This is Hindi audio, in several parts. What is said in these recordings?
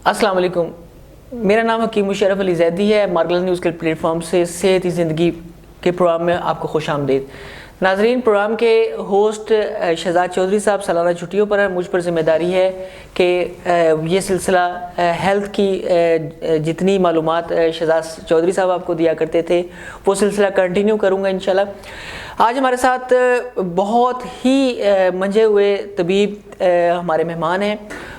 अस्सलाम वालेकुम। मेरा नाम हकीम मुशर्रफ अली जैदी है। मार्गल न्यूज़ के प्लेटफॉर्म से सेहत ही ज़िंदगी के प्रोग्राम में आपको खुश आमदीद। नाजरीन, प्रोग्राम के होस्ट शहजाद चौधरी साहब सालाना छुट्टियों पर हैं। मुझ पर जिम्मेदारी है कि ये सिलसिला हेल्थ की जितनी मालूमात शहजाद चौधरी साहब आपको दिया करते थे वो सिलसिला कंटिन्यू करूँगा इंशाल्लाह। आज हमारे साथ बहुत ही मंझे हुए तबीब हमारे मेहमान हैं।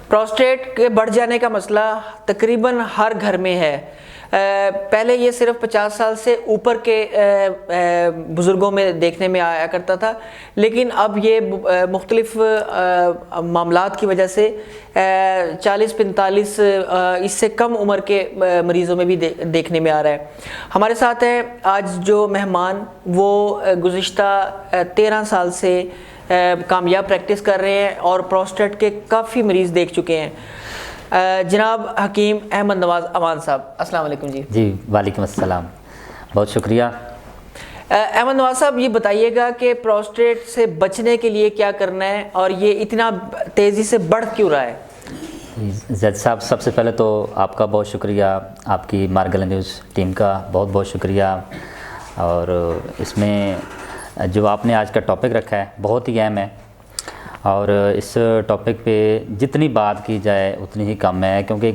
प्रोस्टेट के बढ़ जाने का मसला तकरीबन हर घर में है। पहले ये सिर्फ 50 साल से ऊपर के बुज़ुर्गों में देखने में आया करता था, लेकिन अब ये मुख्तलिफ मामलात की वजह से 40-45 इससे कम उम्र के मरीज़ों में भी देखने में आ रहा है। हमारे साथ हैं आज जो मेहमान, वो गुज़िश्ता 13 साल से कामयाब प्रैक्टिस कर रहे हैं और प्रोस्टेट के काफ़ी मरीज़ देख चुके हैं। जनाब हकीम अहमद नवाज़ अमान साहब, अस्सलाम वालेकुम। जी वालेकुम अस्सलाम, बहुत शुक्रिया। अहमद नवाज़ साहब, ये बताइएगा कि प्रोस्टेट से बचने के लिए क्या करना है और ये इतना तेज़ी से बढ़ क्यों रहा है? जज साहब, सबसे पहले तो आपका बहुत शुक्रिया, आपकी मार्गल न्यूज़ टीम का बहुत बहुत शुक्रिया। और इसमें जो आपने आज का टॉपिक रखा है बहुत ही अहम है और इस टॉपिक पे जितनी बात की जाए उतनी ही कम है, क्योंकि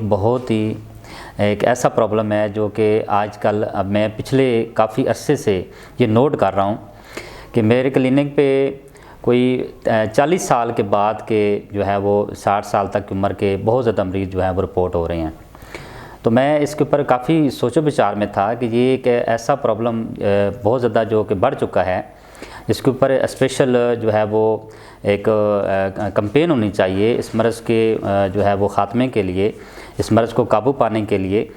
एक ऐसा प्रॉब्लम है जो कि आजकल अब मैं पिछले काफ़ी अरसे से ये नोट कर रहा हूँ कि मेरे क्लिनिक पे कोई 40 साल के बाद के जो है वो 60 साल तक की उम्र के बहुत ज़्यादा मरीज़ जो है वो रिपोर्ट हो रहे हैं। तो मैं इसके ऊपर काफ़ी सोचो विचार में था कि ये एक ऐसा प्रॉब्लम बहुत ज़्यादा जो कि बढ़ चुका है, इसके ऊपर स्पेशल जो है वो एक कैंपेन होनी चाहिए इस मर्ज़ के जो है वो ख़ात्मे के लिए, इस मर्ज़ को काबू पाने के लिए।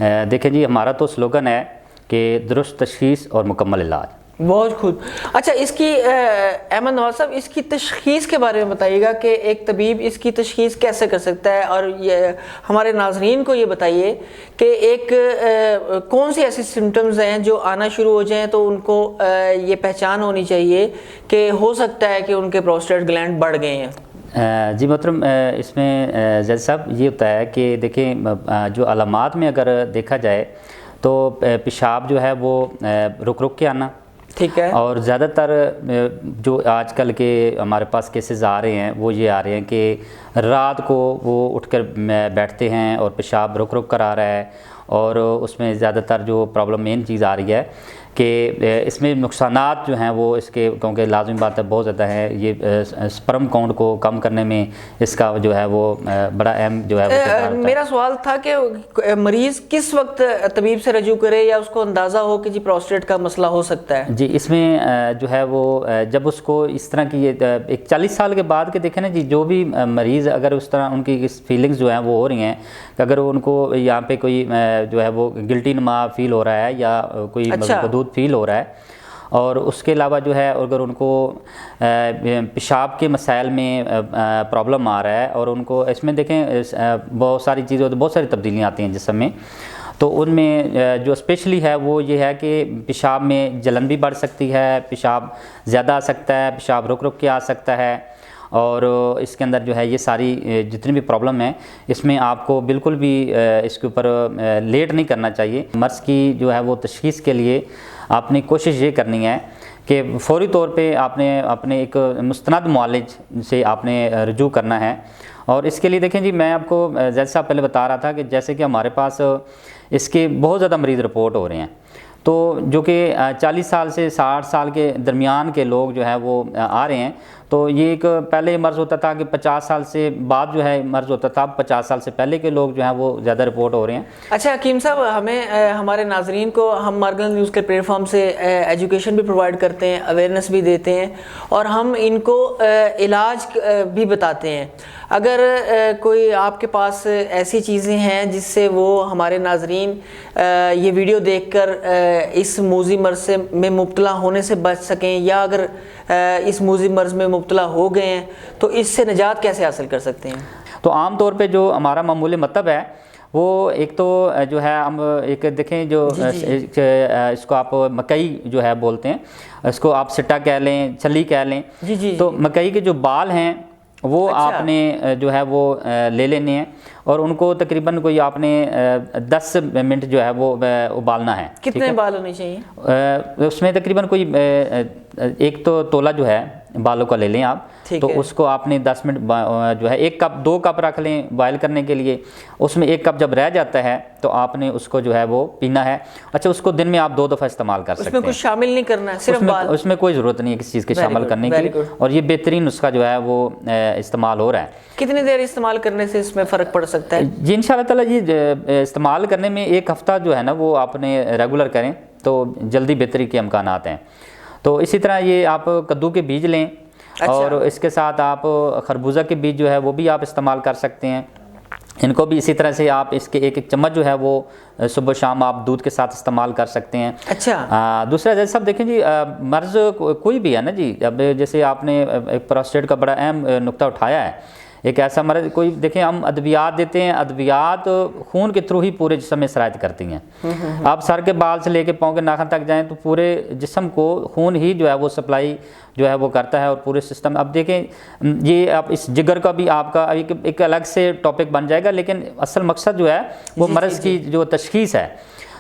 देखें जी, हमारा तो स्लोगन है कि दुरुस्त तशख़ीस और मुकम्मल इलाज। बहुत खूब। अच्छा, इसकी अहमद नवाज़ साहब, इसकी तशख़ीस के बारे में बताइएगा कि एक तबीब इसकी तशख़ीस कैसे कर सकता है, और ये हमारे नाज़रीन को ये बताइए कि एक कौन सी ऐसी सिम्टम्स हैं जो आना शुरू हो जाएं तो उनको ये पहचान होनी चाहिए कि हो सकता है कि उनके प्रोस्टेट ग्लैंड बढ़ गए हैं। जी मोहतरम, इसमें जज साहब ये होता है कि देखें, जो अलामात में अगर देखा जाए तो पेशाब जो है वो रुक रुक के आना, ठीक है, और ज़्यादातर जो आजकल के हमारे पास केसेस आ रहे हैं वो ये आ रहे हैं कि रात को वो उठकर बैठते हैं और पेशाब रुक रुक कर आ रहा है। और उसमें ज़्यादातर जो प्रॉब्लम मेन चीज़ आ रही है कि इसमें नुकसानात जो हैं वो इसके, क्योंकि लाज़मी बात है बहुत ज़्यादा है, ये स्पर्म काउंट को कम करने में इसका जो है वो बड़ा अहम जो है वो मेरा सवाल था कि मरीज़ किस वक्त तबीब से रजू करे या उसको अंदाज़ा हो कि जी प्रोस्टेट का मसला हो सकता है। जी, इसमें जो है वो जब उसको इस तरह की एक 40 साल के बाद के देखें ना जी, जो भी मरीज़ अगर उस तरह उनकी इस फीलिंग्स जो हैं वो हो रही हैं कि अगर उनको यहाँ पे कोई जो है वो गिल्टी नुमा फील हो रहा है या कोई बदूद फील हो रहा है, और उसके अलावा जो है अगर उनको पेशाब के मसाइल में प्रॉब्लम आ रहा है और उनको इसमें देखें बहुत सारी चीज़ें, बहुत सारी तब्दीलियाँ आती हैं जिस्म में, तो उनमें जो स्पेशली है वो ये है कि पेशाब में जलन भी बढ़ सकती है, पेशाब ज़्यादा आ सकता है, पेशाब रुक रुक के आ सकता है, और इसके अंदर जो है ये सारी जितनी भी प्रॉब्लम है इसमें आपको बिल्कुल भी इसके ऊपर लेट नहीं करना चाहिए। मर्ज़ की जो है वो तशख़ीस के लिए आपने कोशिश ये करनी है कि फ़ौरी तौर पे आपने अपने एक मुस्तनद मुआलिज से आपने रजू करना है। और इसके लिए देखें जी, मैं आपको जैसा पहले बता रहा था कि जैसे कि हमारे पास इसके बहुत ज़्यादा मरीज़ रिपोर्ट हो रहे हैं, तो जो कि 40 साल से 60 साल के दरमियान के लोग जो है वो आ रहे हैं। तो ये एक पहले मर्ज़ होता था कि 50 साल से बाद जो है मर्ज़ होता था, 50 साल से पहले के लोग जो हैं वो ज़्यादा रिपोर्ट हो रहे हैं। अच्छा हकीम साहब, हमें हमारे नाजरीन को हम मार्गल न्यूज़ के प्लेटफॉर्म से एजुकेशन भी प्रोवाइड करते हैं, अवेयरनेस भी देते हैं और हम इनको इलाज भी बताते हैं। अगर कोई आपके पास ऐसी चीज़ें हैं जिससे वो हमारे नाजरीन ये वीडियो देखकर इस मूज़ी मर्ज़ से में मुब्तला होने से बच सकें, या अगर इस मूज़ी मर्ज़ में मुब्तला हो गए हैं तो इससे निजात कैसे हासिल कर सकते हैं? तो आम तौर पे जो हमारा मामूली मतलब है वो एक तो जो है हम एक देखें जो इसको आप मकई जो है बोलते हैं, इसको आप सिट्टा कह लें, छली कह लें। जी। तो मकई के जो बाल हैं वो आपने जो है वो ले लेने हैं और उनको तकरीबन कोई आपने 10 मिनट जो है वो उबालना है। कितने उबाल होने चाहिए? उसमें तकरीबन कोई एक तो तोला जो है बालों का ले लें आप, तो उसको आपने 10 मिनट जो है 1 कप 2 कप रख लें बॉयल करने के लिए। उसमें 1 कप जब रह जाता है तो आपने उसको जो है वो पीना है। अच्छा, उसको दिन में आप 2 दफ़ा इस्तेमाल कर सकते हैं। उसमें कुछ शामिल नहीं करना है, सिर्फ बाल? उसमें कोई ज़रूरत नहीं है किसी चीज़ के शामिल करने की, और ये बेहतरीन नुस्खा जो है वो इस्तेमाल हो रहा है। कितनी देर इस्तेमाल करने से इसमें फ़र्क पड़ सकता है? जी इंशाअल्लाह ताला ये इस्तेमाल करने में 1 हफ़्ता जो है ना वो आपने रेगुलर करें तो जल्दी बेहतरी के इम्कानात हैं। तो इसी तरह ये आप कद्दू के बीज लें। अच्छा। और इसके साथ आप खरबूजा के बीज जो है वो भी आप इस्तेमाल कर सकते हैं। इनको भी इसी तरह से आप इसके 1-1 चम्मच जो है वो सुबह शाम आप दूध के साथ इस्तेमाल कर सकते हैं। अच्छा। दूसरा जैसे सब देखें जी, मर्ज़ कोई भी है ना जी, अब जैसे आपने एक प्रोस्टेट का बड़ा अहम नुक्ता उठाया है। एक ऐसा मर्ज़ कोई देखें, हम अद्वियात देते हैं, अद्वियात खून के थ्रू ही पूरे जिस्म में सरायत करती हैं। आप सर के बाल से लेके पाँव के नाखन तक जाएं तो पूरे जिस्म को खून ही जो है वो सप्लाई जो है वो करता है, और पूरे सिस्टम। अब देखें ये आप इस जिगर का भी आपका एक अलग से टॉपिक बन जाएगा, लेकिन असल मकसद जो है वो मर्ज़ की जो तशख़ीस है।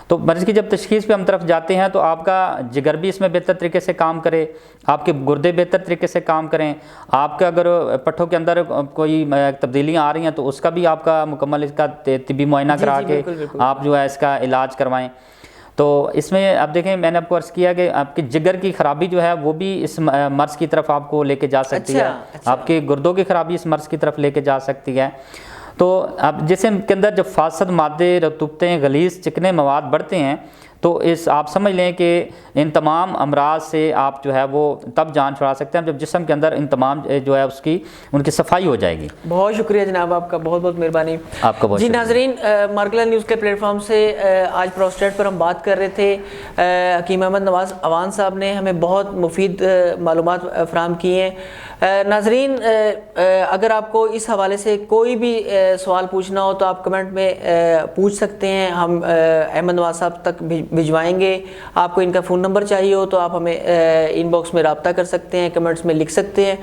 तो मर्ज़ की जब तशख़ीस पे हम तरफ जाते हैं तो आपका जिगर भी इसमें बेहतर तरीके से काम करे, आपके गुर्दे बेहतर तरीके से काम करें, आपका अगर पट्ठों के अंदर कोई तब्दीलियाँ आ रही हैं तो उसका भी आपका मुकम्मल इसका तिब्बी मुआयना करा के आप जो है इसका इलाज करवाएं। तो इसमें अब देखें, मैंने आपको अर्ज़ किया कि आपकी जिगर की ख़राबी जो है वो भी इस मर्ज़ की तरफ आपको लेके जा सकती है। आपके गुर्दों की ख़राबी इस मर्ज़ की तरफ लेके जा सकती है। तो अब जैसे इनके अंदर जब फासद मादे, रतूबतें, गलीज़ चिकने मवाद बढ़ते हैं तो इस आप समझ लें कि इन तमाम अमराज से आप जो है वो तब जान छुड़ा सकते हैं जब जिस्म के अंदर इन तमाम जो है उनकी सफाई हो जाएगी। बहुत शुक्रिया जनाब, आपका बहुत बहुत मेहरबानी। आपका बहुत जी नाजरीन, मार्गला न्यूज़ के प्लेटफॉर्म से आज प्रोस्टेट पर हम बात कर रहे थे। हकीम अहमद नवाज़ अवान साहब ने हमें बहुत मुफीद मालूमात फ़राहम की हैं। नाजरीन, अगर आपको इस हवाले से कोई भी सवाल पूछना हो तो आप कमेंट में पूछ सकते हैं, हम अहमद नवाज़ साहब तक भिजवाएंगे। आपको इनका फ़ोन नंबर चाहिए हो तो आप हमें इनबॉक्स में रब्ता कर सकते हैं, कमेंट्स में लिख सकते हैं।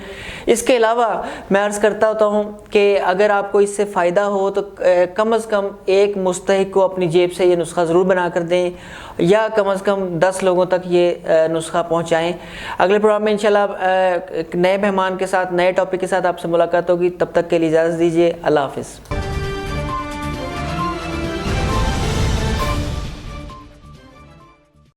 इसके अलावा मैं अर्ज़ करता होता हूँ कि अगर आपको इससे फ़ायदा हो तो कम अज़ कम एक मुस्तहिक को अपनी जेब से ये नुस्खा ज़रूर बना कर दें, या कम अज़ कम 10 लोगों तक ये नुस्खा पहुँचाएँ। अगले प्रोग्राम में इंशाल्लाह एक नए मेहमान के साथ, नए टॉपिक के साथ आपसे मुलाकात होगी। तब तक के लिए इजाज़त दीजिए। अल्लाह हाफ़िज़।